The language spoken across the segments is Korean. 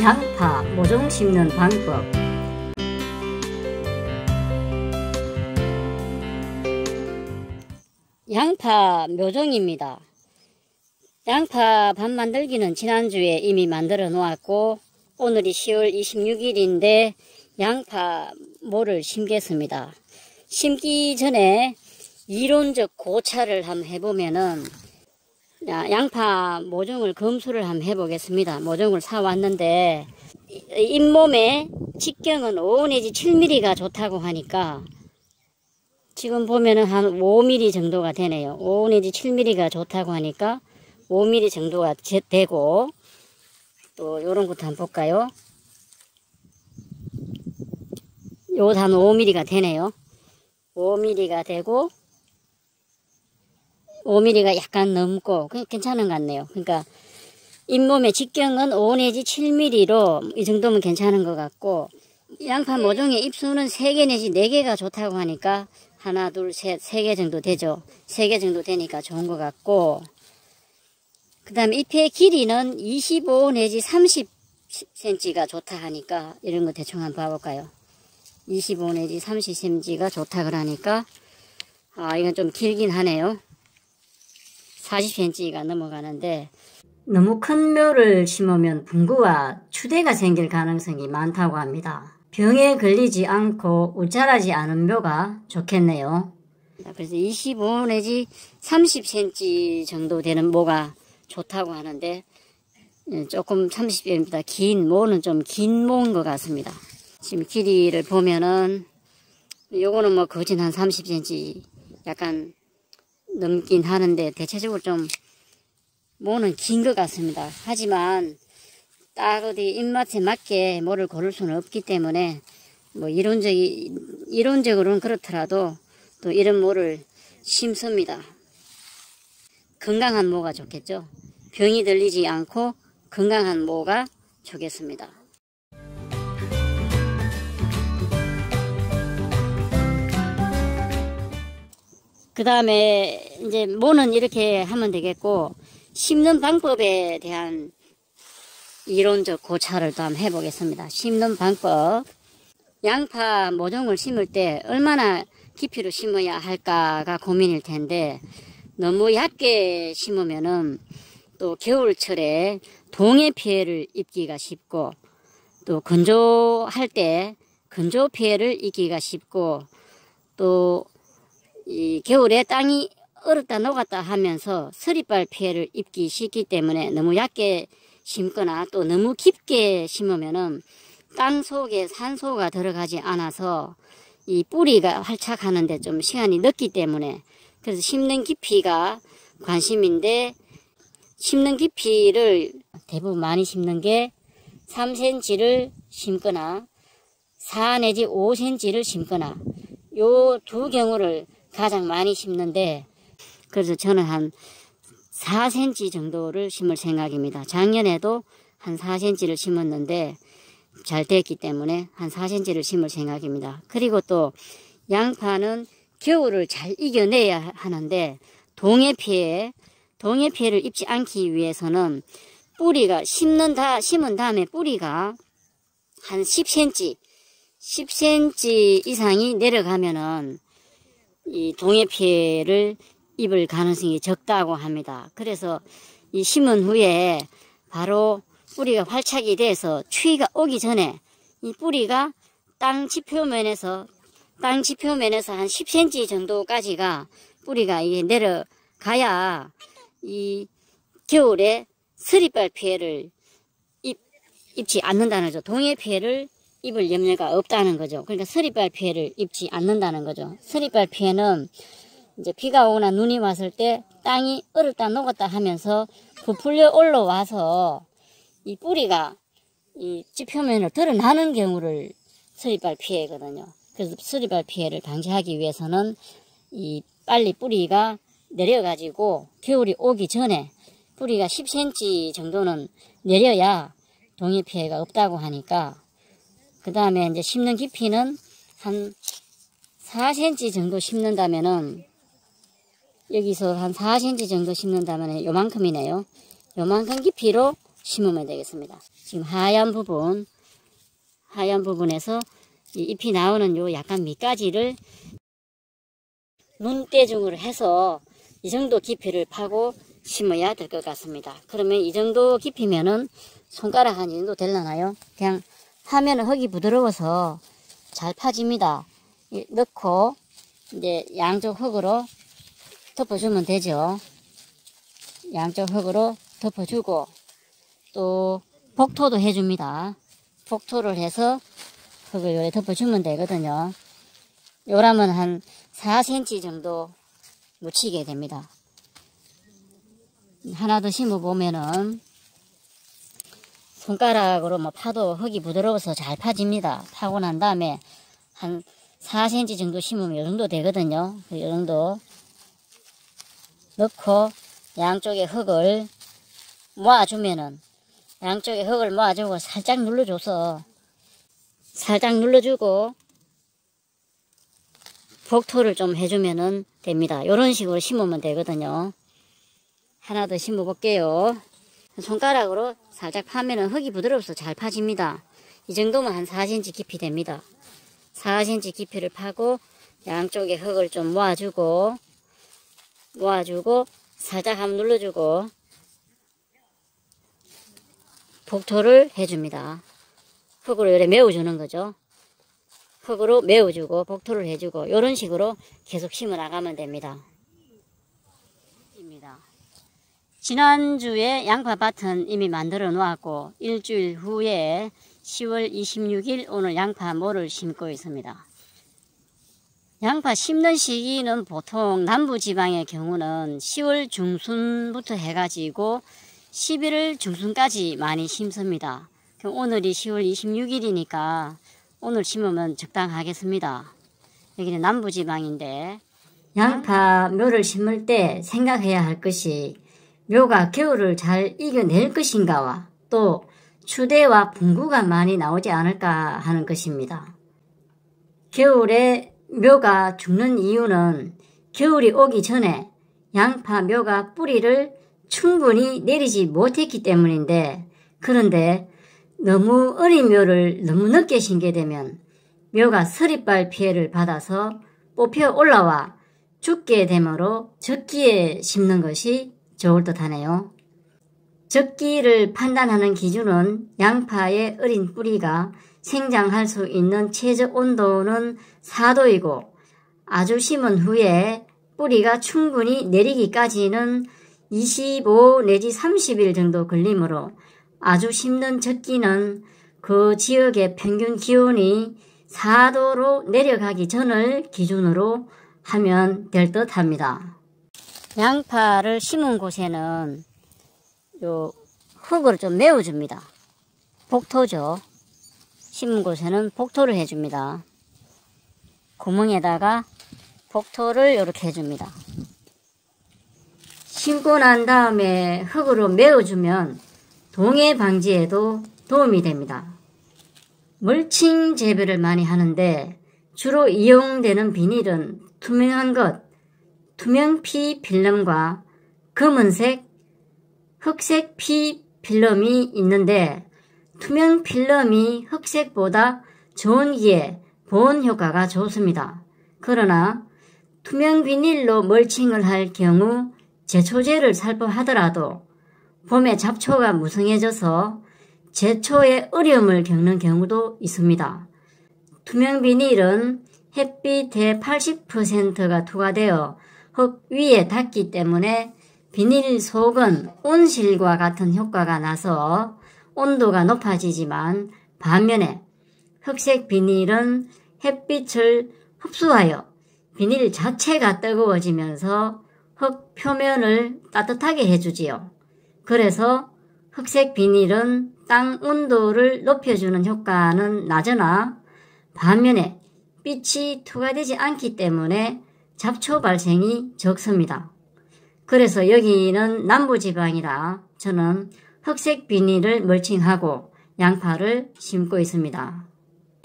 양파 모종 심는 방법. 양파 묘종입니다. 양파 밥 만들기는 지난주에 이미 만들어 놓았고 오늘이 10월 26일인데 양파 모를 심겠습니다. 심기 전에 이론적 고찰을 한번 해보면은 양파 모종을 검수를 한번 해보겠습니다. 모종을 사왔는데 잇몸의 직경은 5 내지 7mm가 좋다고 하니까 지금 보면은 한 5mm 정도가 되네요. 5 내지 7mm가 좋다고 하니까 5mm 정도가 되고, 또 요런 것도 한번 볼까요? 요것도 한 5mm가 되네요. 5mm가 되고 5mm가 약간 넘고 괜찮은 것 같네요. 그러니까 잇몸의 직경은 5 내지 7mm로 이 정도면 괜찮은 것 같고, 양파 모종의 잎수는 3개 내지 4개가 좋다고 하니까 하나, 둘, 셋, 3개 정도 되죠. 3개 정도 되니까 좋은 것 같고, 그 다음에 잎의 길이는 25 내지 30cm가 좋다 하니까 이런 거 대충 한번 봐볼까요? 25 내지 30cm가 좋다 그러니까 이건 좀 길긴 하네요. 40cm가 넘어가는데, 너무 큰 묘를 심으면 붕구와 추대가 생길 가능성이 많다고 합니다. 병에 걸리지 않고 우짜라지 않은 묘가 좋겠네요. 그래서 25 내지 30cm 정도 되는 모가 좋다고 하는데, 조금 30cm보다 긴 모는 좀 긴 모인 것 같습니다. 지금 길이를 보면은 요거는 뭐 거진 한 30cm 약간 넘긴 하는데 대체적으로 좀 모는 긴 것 같습니다. 하지만 딱 어디 입맛에 맞게 모를 고를 수는 없기 때문에 뭐 이론적으로는 그렇더라도 또 이런 모를 심습니다. 건강한 모가 좋겠죠. 병이 들리지 않고 건강한 모가 좋겠습니다. 그 다음에 이제 모는 이렇게 하면 되겠고, 심는 방법에 대한 이론적 고찰을 또 한번 해보겠습니다. 심는 방법. 양파 모종을 심을 때 얼마나 깊이로 심어야 할까가 고민일 텐데, 너무 얕게 심으면은 또 겨울철에 동해 피해를 입기가 쉽고, 또 건조할 때 건조 피해를 입기가 쉽고, 또 이 겨울에 땅이 얼었다 녹았다 하면서 서리발 피해를 입기 쉽기 때문에 너무 얕게 심거나 또 너무 깊게 심으면은 땅 속에 산소가 들어가지 않아서 이 뿌리가 활착하는데 좀 시간이 늦기 때문에, 그래서 심는 깊이가 관심인데, 심는 깊이를 대부분 많이 심는 게 3cm를 심거나 4 내지 5cm를 심거나 요 두 경우를 가장 많이 심는데, 그래서 저는 한 4cm 정도를 심을 생각입니다. 작년에도 한 4cm를 심었는데 잘 됐기 때문에 한 4cm를 심을 생각입니다. 그리고 또 양파는 겨울을 잘 이겨내야 하는데 동해 피해를 입지 않기 위해서는 뿌리가 심은 다음에 뿌리가 한 10cm 이상이 내려가면은 이 동해 피해를 입을 가능성이 적다고 합니다. 그래서 이 심은 후에 바로 뿌리가 활착이 돼서 추위가 오기 전에 이 뿌리가 땅 지표면에서 한 10cm 정도까지가 뿌리가 이게 내려가야 이 겨울에 서리발 피해를 입지 않는다는 거죠. 동해 피해를 입을 염려가 없다는 거죠. 그러니까 서리발 피해를 입지 않는다는 거죠. 서리발 피해는 이제 비가 오거나 눈이 왔을 때 땅이 얼었다 녹았다 하면서 부풀려 올라와서 이 뿌리가 이 지표면으로 드러나는 경우를 서리발 피해거든요. 그래서 서리발 피해를 방지하기 위해서는 이 빨리 뿌리가 내려가지고 겨울이 오기 전에 뿌리가 10cm 정도는 내려야 동해 피해가 없다고 하니까, 그 다음에 이제 심는 깊이는 한 4cm 정도 심는다면은, 여기서 한 4cm 정도 심는다면 요만큼이네요. 요만큼 깊이로 심으면 되겠습니다. 지금 하얀 부분에서 이 잎이 나오는 요 약간 밑가지를 눈대중으로 해서 이 정도 깊이를 파고 심어야 될 것 같습니다. 그러면 이 정도 깊이면은 손가락 한 이 정도 되려나요? 그냥 하면은 흙이 부드러워서 잘 파집니다. 넣고 이제 양쪽 흙으로 덮어주면 되죠. 양쪽 흙으로 덮어주고 또 복토도 해줍니다. 복토를 해서 흙을 요래 덮어주면 되거든요. 요라면 한 4cm 정도 묻히게 됩니다. 하나 더 심어보면은 손가락으로 뭐 파도 흙이 부드러워서 잘 파집니다. 파고 난 다음에 한 4cm 정도 심으면 이 정도 되거든요. 이 정도 넣고 양쪽에 흙을 모아주면은 양쪽에 흙을 모아주고 살짝 눌러주고 복토를 좀 해주면은 됩니다. 이런 식으로 심으면 되거든요. 하나 더 심어 볼게요. 손가락으로 살짝 파면은 흙이 부드러워서 잘 파집니다. 이 정도면 한 4cm 깊이 됩니다. 4cm 깊이를 파고 양쪽에 흙을 좀 모아주고 살짝 한번 눌러주고 복토를 해줍니다. 흙으로 이렇게 메워주는 거죠. 흙으로 메워주고 복토를 해주고 이런 식으로 계속 심어 나가면 됩니다. 지난주에 양파밭은 이미 만들어 놓았고 일주일 후에 10월 26일 오늘 양파모를 심고 있습니다. 양파 심는 시기는 보통 남부지방의 경우는 10월 중순부터 해가지고 11월 중순까지 많이 심습니다. 그럼 오늘이 10월 26일이니까 오늘 심으면 적당하겠습니다. 여기는 남부지방인데 양파 묘를 심을 때 생각해야 할 것이 묘가 겨울을 잘 이겨낼 것인가와 또 추대와 분구가 많이 나오지 않을까 하는 것입니다. 겨울에 묘가 죽는 이유는 겨울이 오기 전에 양파 묘가 뿌리를 충분히 내리지 못했기 때문인데 그런데 너무 어린 묘를 너무 늦게 심게 되면 묘가 서리발 피해를 받아서 뽑혀 올라와 죽게 되므로 적기에 심는 것이 좋을 듯 하네요. 적기를 판단하는 기준은 양파의 어린 뿌리가 생장할 수 있는 최저 온도는 4도이고 아주 심은 후에 뿌리가 충분히 내리기까지는 25 내지 30일 정도 걸리므로 아주 심는 적기는 그 지역의 평균 기온이 4도로 내려가기 전을 기준으로 하면 될 듯 합니다. 양파를 심은 곳에는 요 흙을 좀 메워줍니다. 복토죠. 심은 곳에는 복토를 해줍니다. 구멍에다가 복토를 이렇게 해줍니다. 심고 난 다음에 흙으로 메워주면 동해 방지에도 도움이 됩니다. 멀칭 재배를 많이 하는데 주로 이용되는 비닐은 투명한 것, 투명 피 필름과 검은색, 흑색 피 필름이 있는데 투명 필름이 흑색보다 좋은 기에 보온 효과가 좋습니다. 그러나 투명 비닐로 멀칭을 할 경우 제초제를 살포하더라도 봄에 잡초가 무성해져서 제초에 어려움을 겪는 경우도 있습니다. 투명 비닐은 햇빛의 80%가 투과되어 흙 위에 닿기 때문에 비닐 속은 온실과 같은 효과가 나서 온도가 높아지지만 반면에 흑색 비닐은 햇빛을 흡수하여 비닐 자체가 뜨거워지면서 흙 표면을 따뜻하게 해주지요. 그래서 흑색 비닐은 땅 온도를 높여주는 효과는 낮으나 반면에 빛이 투과되지 않기 때문에 잡초 발생이 적습니다. 그래서 여기는 남부지방이라 저는 흑색 비닐을 멀칭하고 양파를 심고 있습니다.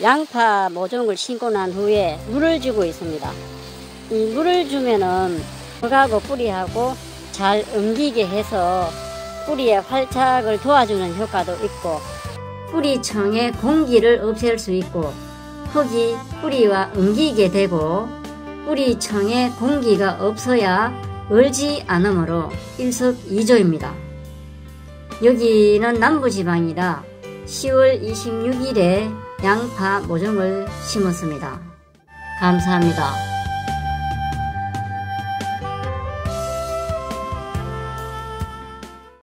양파 모종을 심고 난 후에 물을 주고 있습니다. 이 물을 주면은 흙하고 뿌리하고 잘 엉기게 해서 뿌리의 활착을 도와주는 효과도 있고 뿌리청의 공기를 없앨 수 있고 흙이 뿌리와 엉기게 되고 뿌리청에 공기가 없어야 얼지 않으므로 일석이조입니다. 여기는 남부지방이라 10월 26일에 양파 모종을 심었습니다. 감사합니다.